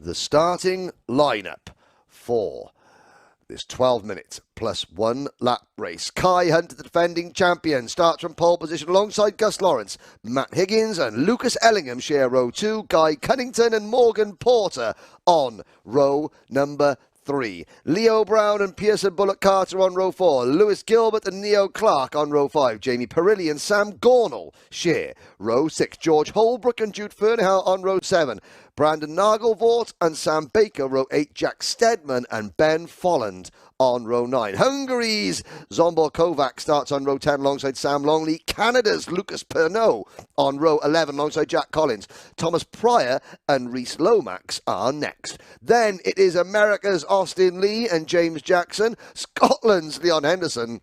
the starting lineup for this 12-minute plus 1 lap race. Kai Hunter, the defending champion, starts from pole position alongside Gus Lawrence. Matt Higgins and Lucas Ellingham share row 2. Guy Cunnington and Morgan Porter on row number 3. Leo Brown and Pearson Bullock Carter on row 4. Lewis Gilbert and Neo Clark on row 5. Jamie Perilli and Sam Gornall share row 6. George Holbrook and Jude Fernhow on row 7. Brandon Nagelvort and Sam Baker, row 8. Jack Stedman and Ben Folland on row 9. Hungary's Zombor Kovac starts on row 10 alongside Sam Longley. Canada's Lucas Pernaut on row 11 alongside Jack Collins. Thomas Pryor and Rhys Lomax are next. Then it is America's Austin Lee and James Jackson. Scotland's Leon Henderson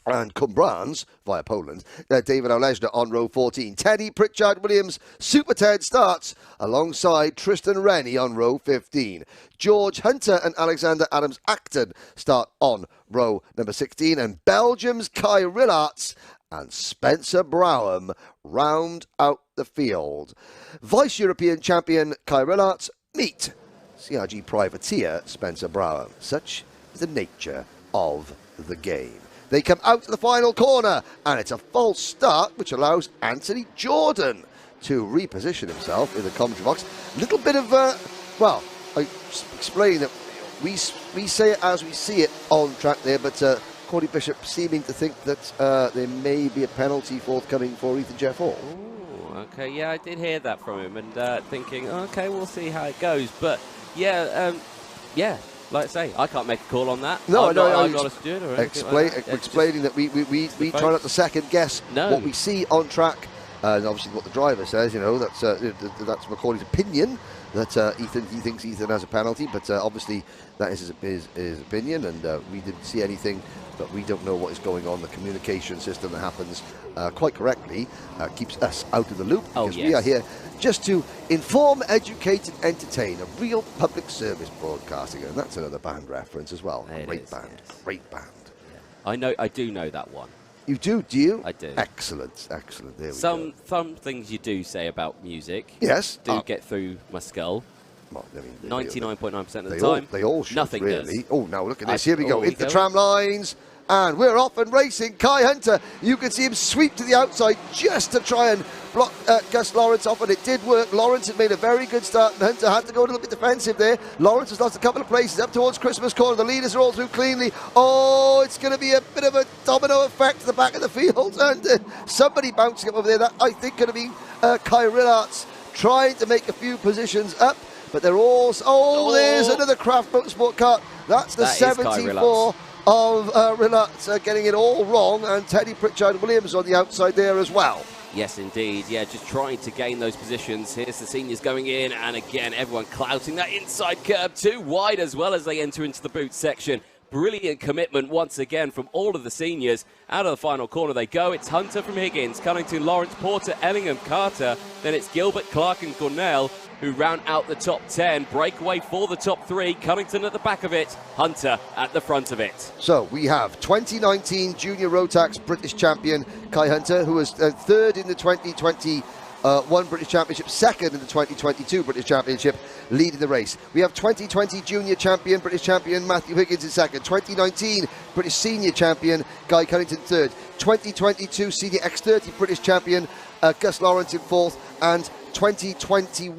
and Cumbrans, via Poland, David Olejna on row 14. Teddy Pritchard-Williams, Super Ted starts alongside Tristan Rennie on row 15. George Hunter and Alexander Adams-Acton start on row number 16. And Belgium's Kai Rillarts and Spencer Browham round out the field. Vice-European champion Kai Rillarts meet CRG privateer Spencer Browham. Such is the nature of the game. They come out to the final corner, and it's a false start, which allows Anthony Jordan to reposition himself in the commentary box. Little bit of, well, I explain that we say it as we see it on track there, but Cordy Bishop seeming to think that there may be a penalty forthcoming for Ethan Jeff Hall. Ooh, okay, yeah, I did hear that from him, and thinking, okay, we'll see how it goes. But, yeah, yeah. Like I say, I can't make a call on that. No, I'm not a student or anything like that. Explaining that we try not to second guess what we see on track, and obviously what the driver says. You know, that's McCauley's opinion that he thinks Ethan has a penalty, but obviously that is his opinion, and we didn't see anything. But we don't know what is going on. The communication system that happens quite correctly keeps us out of the loop, because we are here just to inform, educate, and entertain. A real public service broadcasting, and that's another band reference as well. Great band. Yeah. I do know that one. You do you? I do. Excellent. There we go. Some things you do say about music. Yes. Do get through my skull. Well, I mean, 99.9% of the time. They all should, nothing really. Does. Oh, now look at this. Here we go. Into the tram lines. And we're off and racing. Kai Hunter, you can see him sweep to the outside just to try and block Gus Lawrence off, and it did work. Lawrence had made a very good start, and Hunter had to go a little bit defensive there. Lawrence has lost a couple of places up towards Christmas Corner. The leaders are all through cleanly. Oh, it's going to be a bit of a domino effect to the back of the field, and somebody bouncing up over there. That, I think, going to be Kai Rillarts trying to make a few positions up. But they're all... there's another Craft Motorsport car. That's the 74 of Rillarts getting it all wrong. And Teddy Pritchard-Williams on the outside there as well. Yes, indeed. Yeah, just trying to gain those positions. Here's the seniors going in. And again, everyone clouting that inside curb too wide as well as they enter into the boot section. Brilliant commitment once again from all of the seniors. Out of the final corner they go. It's Hunter from Higgins, Cunnington, Lawrence, Porter, Ellingham, Carter. Then it's Gilbert, Clark and Cornell who round out the top 10. Breakaway for the top 3. Cunnington at the back of it. Hunter at the front of it. So we have 2019 Junior Rotax British champion Kai Hunter, who was third in the 2021 British Championship, second in the 2022 British Championship, leading the race. We have 2020 Junior Champion, British Champion Matthew Higgins in second. 2019 British Senior Champion Guy Cunnington third. 2022 Senior X30 British Champion Gus Lawrence in fourth. And 2020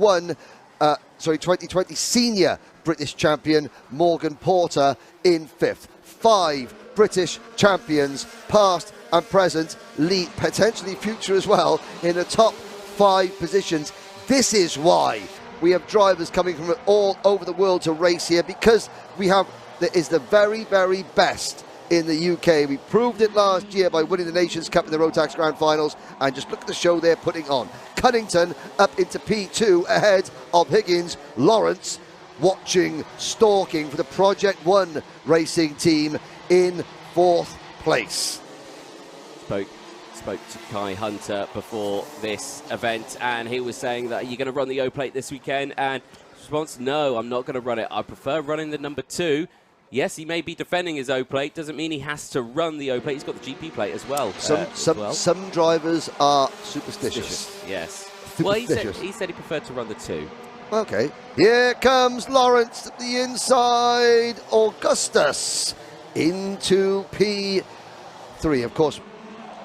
Senior British Champion Morgan Porter in fifth. 5 British champions, past and present, lead, potentially future as well, in the top 5 positions. This is why we have drivers coming from all over the world to race here, because there is the very, very best in the UK. We proved it last year by winning the Nations Cup in the Rotax Grand Finals, and just look at the show they're putting on. Cunnington up into P2 ahead of Higgins. Lawrence stalking for the Project 1 racing team in 4th place. Spoke to Kai Hunter before this event, and he was saying that, are you going to run the O-plate this weekend? And response, no, I'm not going to run it. I prefer running the number 2. Yes, he may be defending his O-plate. Doesn't mean he has to run the O-plate. He's got the GP plate as well. Some drivers are superstitious. Yes. Superstitious. Well, he said he preferred to run the 2. Okay. Here comes Lawrence at the inside. Augustus into P3. Of course,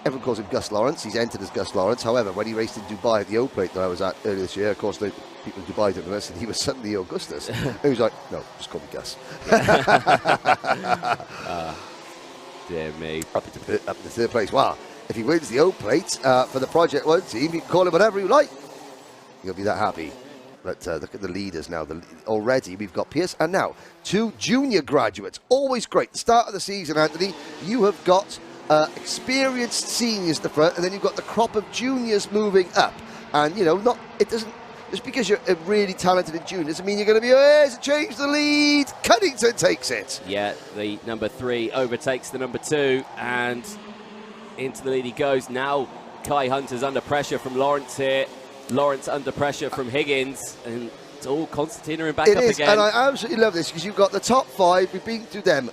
everyone calls him Gus Lawrence. He's entered as Gus Lawrence. However, when he raced in Dubai at the O Plate that I was at earlier this year, of course, the people in Dubai didn't listen. He was suddenly Augustus. He was like, no, just call me Gus. Dear me. Up into third place. Wow. If he wins the O Plate for the Project 1 team, you can call him whatever you like. You'll be that happy. But look at the leaders now. Already we've got Pierce and now 2 junior graduates. Always great. The start of the season, Anthony, you have got experienced seniors at the front, and then you've got the crop of juniors moving up. And, you know, it doesn't, just because you're really talented in juniors, doesn't mean you're going to be, it's a change the lead. Cunnington takes it. Yeah, the number 3 overtakes the number 2, and into the lead he goes. Now Kai Hunter's under pressure from Lawrence here. Lawrence under pressure from Higgins, and it's all Constantina and back up again. And I absolutely love this because you've got the top 5, we've been through them,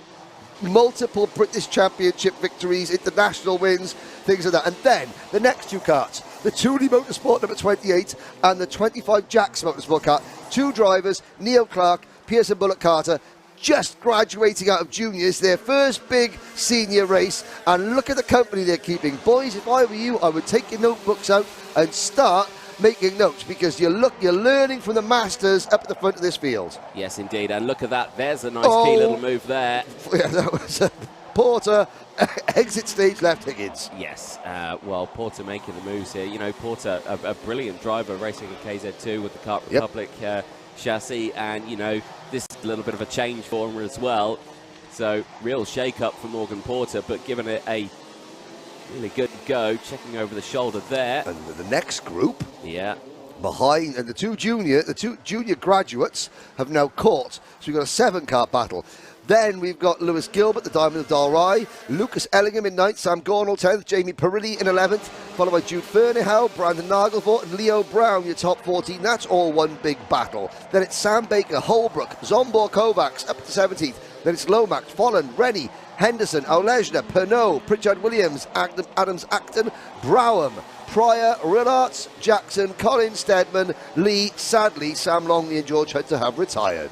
multiple British Championship victories, international wins, things like that. And then the next 2 karts, the Tooley Motorsport number 28 and the 25 Jacks Motorsport kart, 2 drivers, Neil Clark, Pearson Bullock Carter, just graduating out of juniors, their first big senior race, and look at the company they're keeping. Boys, if I were you, I would take your notebooks out and start making notes, because you're learning from the masters up at the front of this field. Yes, indeed. And look at that. There's a nice key little move there. Yeah, that was Porter, exit stage left Higgins. Yes, well, Porter making the moves here. You know, Porter, a brilliant driver racing in KZ2 with the Kart Republic chassis, and, you know, this is a little bit of a change for him as well. So, real shake-up for Morgan Porter, but given it a really good go, checking over the shoulder there. And the next group, behind, and the two junior graduates have now caught. So we've got a 7-car battle. Then we've got Lewis Gilbert, the Diamond of Dalry, Lucas Ellingham in 9th, Sam Gornall 10th, Jamie Perilli in 11th, followed by Jude Fernihau, Brandon Nagelfort and Leo Brown, your top 14. That's all one big battle. Then it's Sam Baker, Holbrook, Zombor Kovacs up to 17th. Then it's Lomax, Follen, Rennie, Henderson, Olejna, Pernod, Pritchard Williams, Adams Acton, Browham, Pryor, Rillarts, Jackson, Colin Steadman, Lee. Sadly, Sam Longley and George Hunter have retired.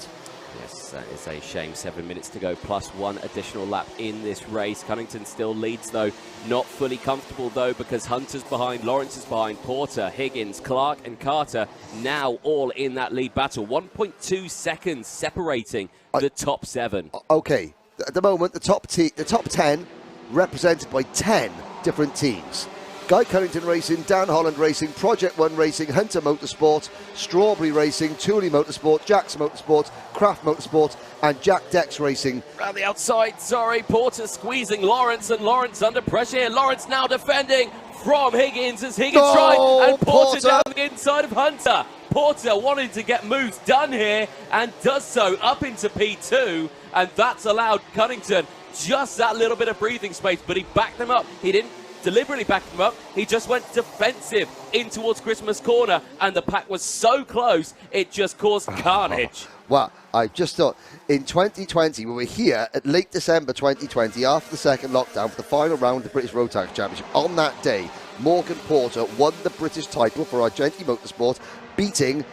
Yes, that is a shame. 7 minutes to go, plus 1 additional lap in this race. Cunnington still leads, though. Not fully comfortable, though, because Hunter's behind, Lawrence is behind, Porter, Higgins, Clark and Carter now all in that lead battle. 1.2 seconds separating the top 7. Okay. At the moment, the top 10 represented by 10 different teams. Guy Cunnington Racing, Dan Holland Racing, Project 1 Racing, Hunter Motorsport, Strawberry Racing, Tooley Motorsport, Jack's Motorsport, Craft Motorsport and Jack Dex Racing. Around the outside, sorry, Porter squeezing Lawrence, and Lawrence under pressure here. Lawrence now defending from Higgins as Higgins tried, and Porter down the inside of Hunter. Porter wanted to get moves done here and does so up into P2, and that's allowed Cunnington just that little bit of breathing space, but he backed them up. He didn't deliberately back them up, he just went defensive in towards Christmas Corner, and the pack was so close it just caused carnage. Well, I just thought in 2020, we were here at late December 2020 after the second lockdown for the final round of the British Road Tax Championship. On that day, Morgan Porter won the British title for Argenti Motorsport, beating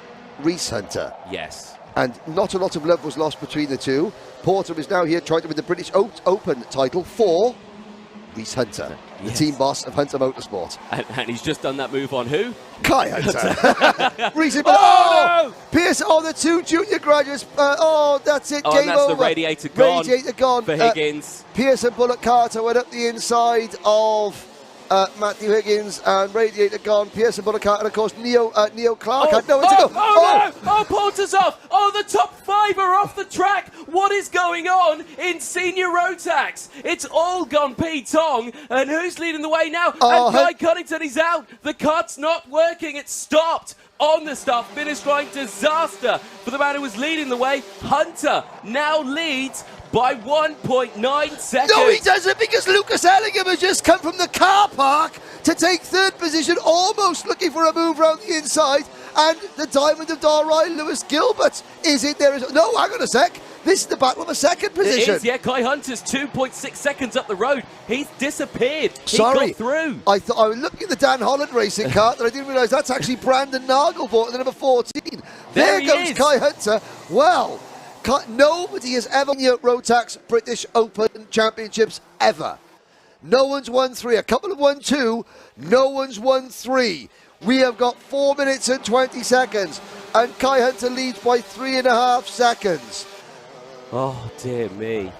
Reese Hunter. Yes. And not a lot of love was lost between the two. Porter is now here trying to win the British Open title for Reese Hunter, the team boss of Hunter Motorsport. And he's just done that move on who? Kai Hunter. Reese, no! Pierce, the 2 junior graduates. That's it, game and that's over. The radiator gone. Radiator gone. For Higgins. Pearson Bullock Carter went up the inside of Matthew Higgins, and radiator gone. Pearson Bullock Carter, and of course Neo Clark had nowhere to go. No! Porter's off! The top 5 are off the track! What is going on in senior road tax? It's all gone P-Tong, and who's leading the way now? And Guy Cunnington is out! The cart's not working, it's stopped! On the start finish line, disaster for the man who was leading the way. Hunter now leads by 1.9 seconds. No, he doesn't, because Lucas Ellingham has just come from the car park to take 3rd position, almost looking for a move round the inside. And the Diamond of Dalry, Lewis Gilbert, is in there. No, hang on a sec. This is the battle of a 2nd position. It is, yeah. Kai Hunter's 2.6 seconds up the road. He's disappeared. Sorry. He got through. I thought I was looking at the Dan Holland racing cart, and I didn't realise that's actually Brandon Nagelfort, the number 14. There he goes is. Kai Hunter. Well, nobody has ever won the Rotax British Open Championships ever. No one's won 3. A couple have won 2. No one's won 3. We have got 4 minutes and 20 seconds. And Kai Hunter leads by 3.5 seconds. Oh, dear me.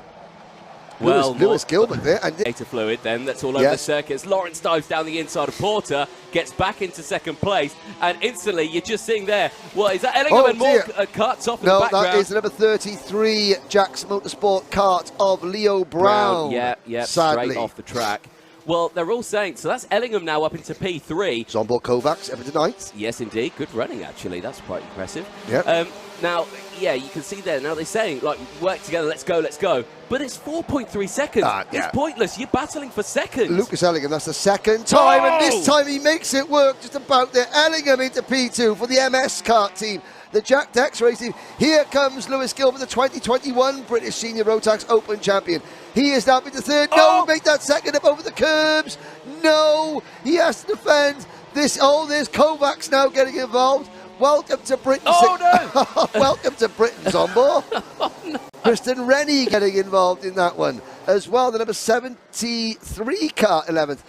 Lewis Gilbert there. And data fluid then, that's all over the circuits. Lawrence dives down the inside of Porter, gets back into second place, and instantly you're just seeing there, well, is that Ellingham and more carts off in the background? No, that is number 33, Jackson Motorsport kart of Leo Brown. Yeah, sadly. Straight off the track. Well, they're all saying, so that's Ellingham now up into P3. Zombor Kovacs up into 9th. Yes, indeed. Good running, actually. That's quite impressive. Yeah. Now, yeah, you can see there. Now they're saying, like, work together, let's go, let's go. But it's 4.3 seconds. It's pointless. You're battling for seconds. Lucas Ellingham, that's the second time, and this time he makes it work just about there. Ellingham into P2 for the MS kart team. The Jack Dex racing. Here comes Lewis Gilbert, the 2021 British Senior Rotax Open champion. He is now into third. No, make that second up over the curbs. No, he has to defend this. Oh, there's Kovacs now getting involved. Welcome to Britain. Oh, no. Welcome to Britain, Zombor. Oh, no. Kristen Rennie getting involved in that one as well. The number 73 car, 11th.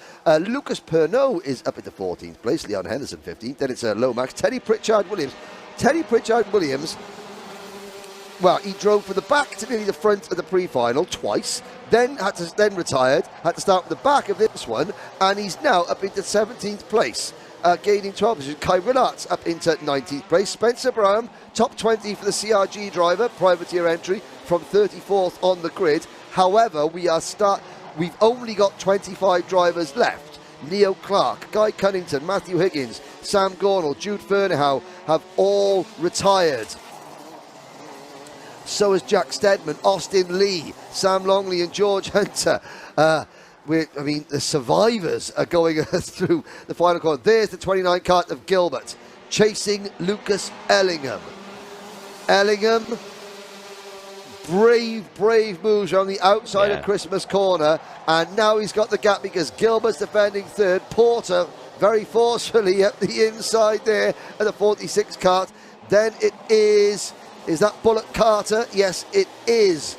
Lucas Pernod is up into 14th place. Leon Henderson, 15th. Then it's Lomax. Teddy Pritchard Williams. Well, he drove from the back to nearly the front of the pre-final twice, then retired, had to start with the back of this one, and he's now up into 17th place, gaining 12 positions. Kai Rillart's up into 19th place. Spencer Braham, top 20 for the CRG driver, privateer entry from 34th on the grid. However, we've only got 25 drivers left. Neo Clark, Guy Cunnington, Matthew Higgins, Sam Gornall, Jude Fernhow have all retired. So has Jack Steadman, Austin Lee, Sam Longley and George Hunter. The survivors are going through the final corner. There's the 29 kart of Gilbert, chasing Lucas Ellingham. Ellingham, brave moves on the outside of Christmas corner, and now he's got the gap because Gilbert's defending third. Porter very forcefully at the inside there at the 46 kart. Then it is that Bullock Carter? Yes, it is.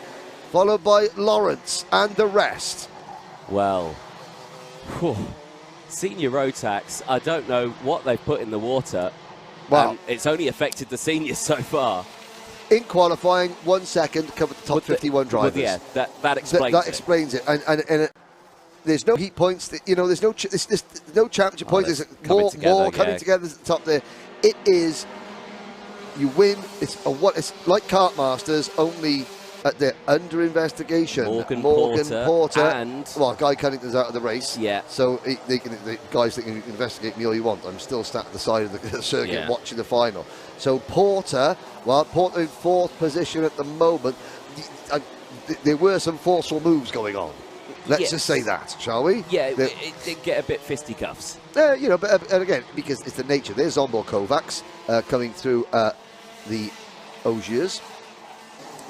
Followed by Lawrence and the rest. Well, Senior Rotax, I don't know what they've put in the water. Well, it's only affected the seniors so far. In qualifying, 1 second covered the top 51 drivers. Yeah, that explains it. That explains it. And there's no heat points. There's no championship points. There's more coming together at the top there. It is. You win. It's like Kart Masters, only they're under investigation. Morgan Porter, and Guy Cunnington's out of the race. Yeah. So the guys think you can investigate me all you want. I'm still sat at the side of the circuit watching the final. So Porter in fourth position at the moment. There were some forceful moves going on. Let's just say that, shall we? Yeah, it did get a bit fisticuffs. But again, because it's the nature. There's Zombor Kovacs coming through the Ogiers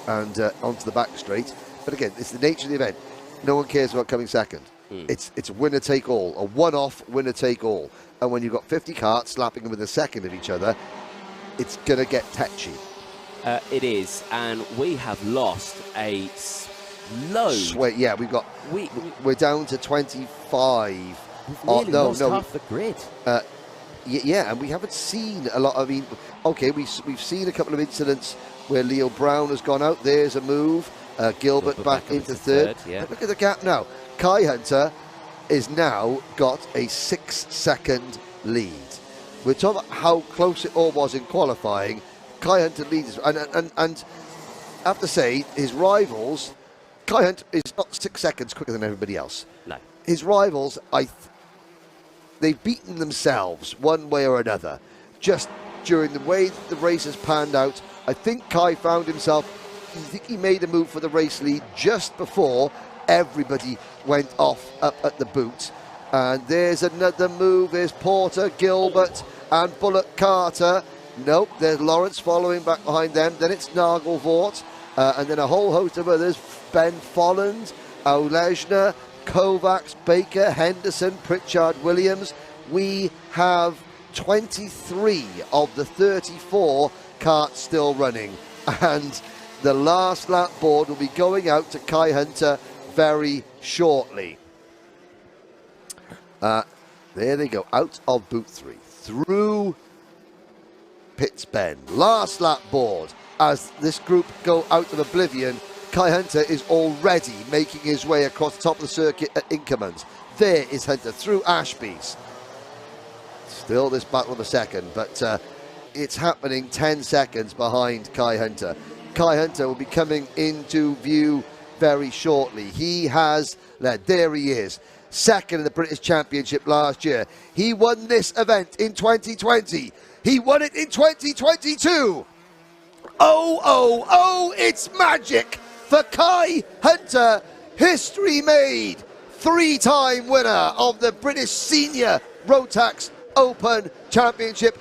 and onto the back straight. But again, it's the nature of the event. No one cares about coming second. It's winner take all, a one-off winner take all. And when you've got 50 karts slapping them within a second of each other, it's going to get touchy. It is, and we have lost a load. Yeah, we're down to 25. We've nearly lost half the grid. And we haven't seen a lot. I mean, okay, we've seen a couple of incidents where Leo Brown has gone out. There's a move. Gilbert back into third. But look at the gap now. Kai Hunter is now got a 6-second lead. We're talking about how close it all was in qualifying. Kai Hunter leads, and I have to say, his rivals, Kai Hunter is not 6 seconds quicker than everybody else. No. His rivals, they've beaten themselves one way or another. Just during the way the race has panned out, I think Kai found himself, I think he made a move for the race lead just before everybody went off up at the boot. And there's another move. There's Porter, Gilbert, and Bullock Carter. Nope, there's Lawrence following back behind them. Then it's Nagelvort, and then a whole host of others. Ben Folland, Olejna, Kovacs, Baker, Henderson, Pritchard, Williams. We have 23 of the 34 kart still running. And the last lap board will be going out to Kai Hunter very shortly. There they go, out of boot 3, through Pitts Bend. Last lap board. As this group go out of oblivion, Kai Hunter is already making his way across the top of the circuit at Inkermans. There is Hunter through Ashby's. Still this battle of a second, but it's happening 10 seconds behind Kai Hunter. Kai Hunter will be coming into view very shortly. He has led. There he is. Second in the British Championship last year. He won this event in 2020. He won it in 2022. Oh, it's magic for Kai Hunter. History made. 3-time winner of the British Senior Rotax Open Championship.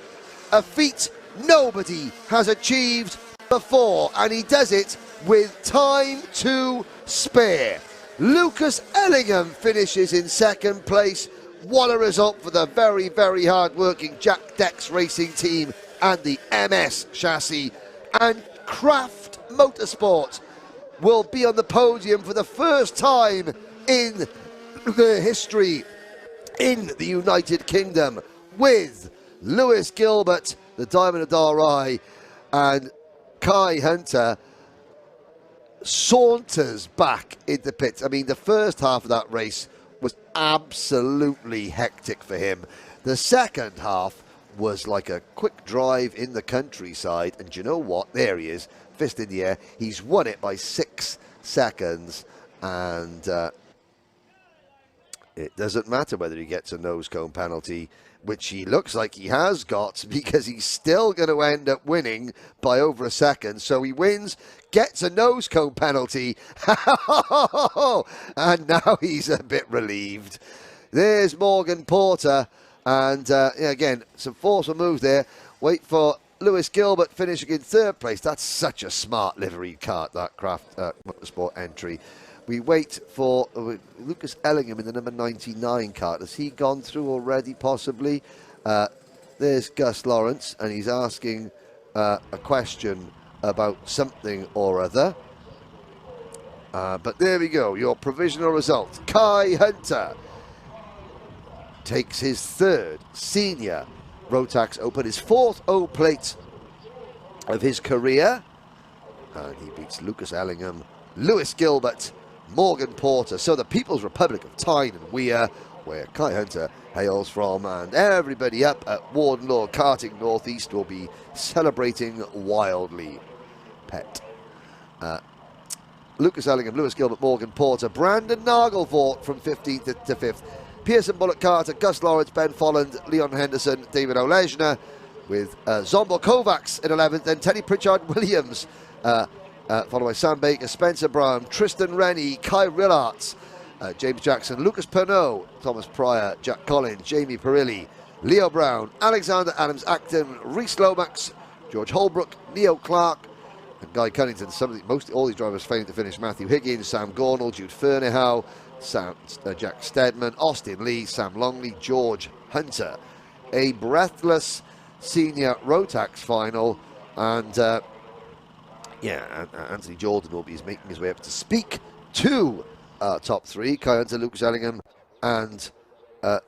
A feat nobody has achieved before, and he does it with time to spare. Lucas Ellingham finishes in second place. What a result for the very, very hard-working Jack Dex Racing team and the MS chassis. And Craft Motorsport will be on the podium for the first time in the history in the United Kingdom, with Lewis Gilbert, the Diamond of Dalry, and Kai Hunter saunters back into pits. I mean, the first half of that race was absolutely hectic for him. The second half was like a quick drive in the countryside, and you know what? There he is, fist in the air. He's won it by 6 seconds, and it doesn't matter whether he gets a nose cone penalty, which he looks like he has got, because he's still going to end up winning by over a second. So he wins, gets a nose cone penalty, and now he's a bit relieved. There's Morgan Porter, and again, some forceful moves there. Wait for Lewis Gilbert finishing in third place. That's such a smart livery kart, that Craft Motorsport entry. We wait for Lucas Ellingham in the number 99 kart. Has he gone through already, possibly? There's Gus Lawrence, and he's asking a question about something or other. But there we go, your provisional result. Kai Hunter takes his third senior Rotax Open, his fourth O-plate of his career. And he beats Lucas Ellingham, Lewis Gilbert, Morgan Porter. So the People's Republic of Tyne and Weir, where Kai Hunter hails from, and everybody up at Warden Law Karting Northeast will be celebrating wildly. Pet. Lucas Ellingham, Lewis Gilbert, Morgan Porter, Brandon Nagelfort from 15th to 5th. Pearson Bullock Carter, Gus Lawrence, Ben Folland, Leon Henderson, David Olejna, with Zombo Kovacs in 11th, then Teddy Pritchard Williams, followed by Sam Baker, Spencer Brown, Tristan Rennie, Kai Rillarts, James Jackson, Lucas Pernod, Thomas Pryor, Jack Collins, Jamie Perilli, Leo Brown, Alexander Adams Acton, Reese Lomax, George Holbrook, Leo Clark, and Guy Cunnington. All these drivers failing to finish. Matthew Higgins, Sam Gornall, Jude Fernehow, Jack Steadman, Austin Lee, Sam Longley, George Hunter. A breathless senior Rotax final, and Anthony Jordan will be making his way up to speak to top three. Kai Hunter, Lucas Ellingham, and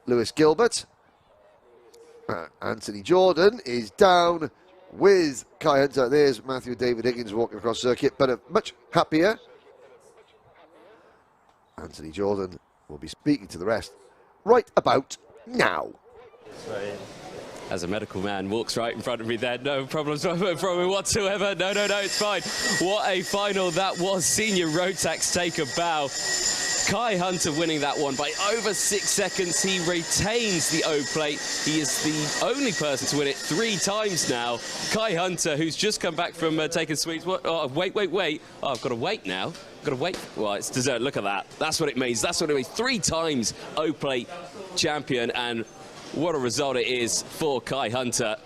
Lewis Gilbert. Anthony Jordan is down with Kai Hunter. There's Matthew David Higgins walking across circuit, but much happier. Anthony Jordan will be speaking to the rest right about now. As a medical man walks right in front of me there, no problems from me whatsoever. No, it's fine. What a final that was. Senior Rotax take a bow. Kai Hunter winning that one by over 6 seconds. He retains the O-plate. He is the only person to win it 3 times now. Kai Hunter, who's just come back from taking sweets. What? Oh, wait. Oh, I've got to wait now. Got to wait. Well, it's dessert. Look at that. That's what it means. 3 times O-plate champion, and what a result it is for Kai Hunter.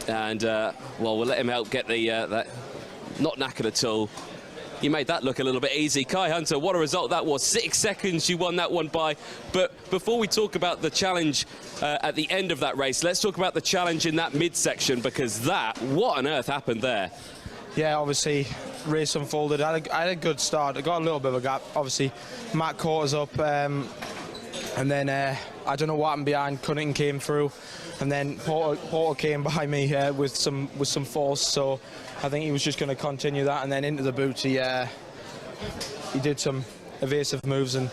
And, well, we'll let him help get the, that not knackered at all. You made that look a little bit easy. Kai Hunter, what a result that was. 6 seconds you won that one by. But before we talk about the challenge at the end of that race, let's talk about the challenge in that midsection, because what on earth happened there? Yeah, obviously, race unfolded. I had a good start. I got a little bit of a gap. Obviously, Matt caught us up, and then I don't know what happened behind. Cunnington came through, and then Porter came by me with some force. So I think he was just going to continue that, and then into the boot he did some evasive moves, and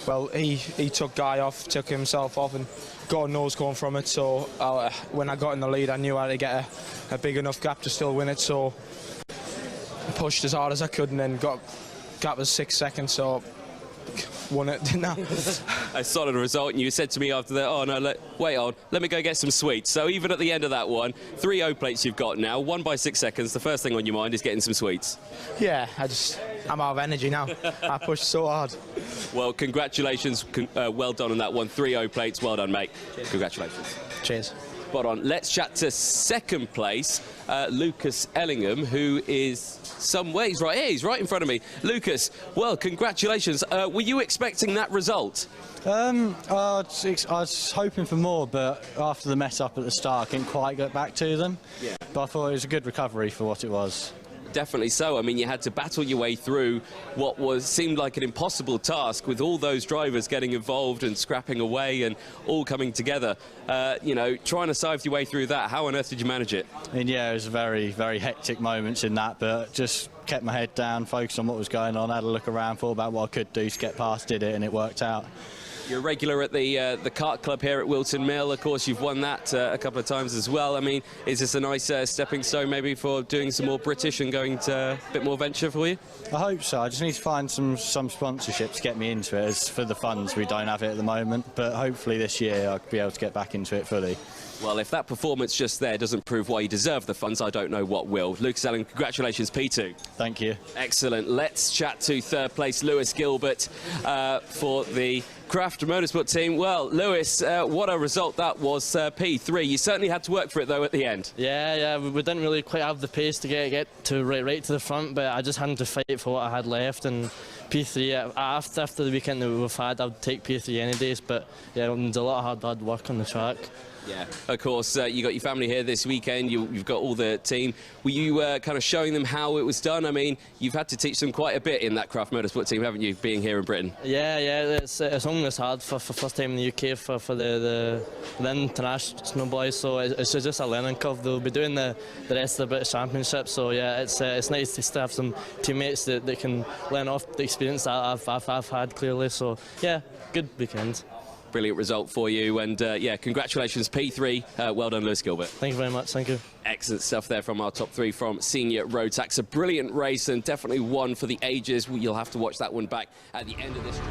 well, he took Guy off, took himself off, and God knows going from it. So when I got in the lead, I knew I had to get a big enough gap to still win it. So pushed as hard as I could, and then gap was 6 seconds, so won it, didn't I? A solid result, and you said to me after that, oh no, wait on, let me go get some sweets. So even at the end of that one, 3 O plates you've got now, 1 by 6 seconds, the first thing on your mind is getting some sweets. Yeah, I'm out of energy now. I pushed so hard. Well, congratulations, well done on that one, 3 O plates, well done, mate. Cheers. Congratulations. Cheers. Spot on. Let's chat to second place, Lucas Ellingham, who is somewhere. He's right here. He's right in front of me. Lucas, well, congratulations. Were you expecting that result? I was hoping for more, but after the mess up at the start, I couldn't quite get back to them. Yeah. But I thought it was a good recovery for what it was. Definitely so. I mean, you had to battle your way through what seemed like an impossible task, with all those drivers getting involved and scrapping away and all coming together. You know, trying to sieve your way through that. How on earth did you manage it? I mean, yeah, it was very, very hectic moments in that, but just kept my head down, focused on what was going on, had a look around, thought about what I could do to get past, did it, and it worked out. You're a regular at the kart club here at Wilton Mill. Of course, you've won that a couple of times as well. I mean, is this a nice stepping stone maybe for doing some more British and going to a bit more venture for you? I hope so. I just need to find some sponsorship to get me into it. As for the funds, we don't have it at the moment, but hopefully this year I'll be able to get back into it fully. Well, if that performance just there doesn't prove why you deserve the funds, I don't know what will. Lucas Ellingham, congratulations, P2. Thank you. Excellent. Let's chat to third place, Lewis Gilbert, for the Craft Motorsport team. Well, Lewis, what a result that was, P3. You certainly had to work for it, though, at the end. Yeah, we didn't really quite have the pace to get to right to the front, but I just had to fight for what I had left, and P3, after the weekend that we've had, I would take P3 any days, but yeah, it was a lot of hard work on the track. Yeah, of course, you got your family here this weekend, you've got all the team. Were you kind of showing them how it was done? I mean, you've had to teach them quite a bit in that Craft Motorsport team, haven't you, being here in Britain? Yeah, it's almost hard for first time in the UK for the international boys, so it's just a learning curve. They'll be doing the rest of the British Championship, so yeah, it's nice to have some teammates that can learn off the experience that I've had, clearly, so yeah, good weekend. Brilliant result for you, and yeah, congratulations, P3. Well done, Lewis Gilbert. Thank you very much. Thank you. Excellent stuff there from our top 3 from Senior Road Tax. A brilliant race, and definitely one for the ages. You'll have to watch that one back at the end of this.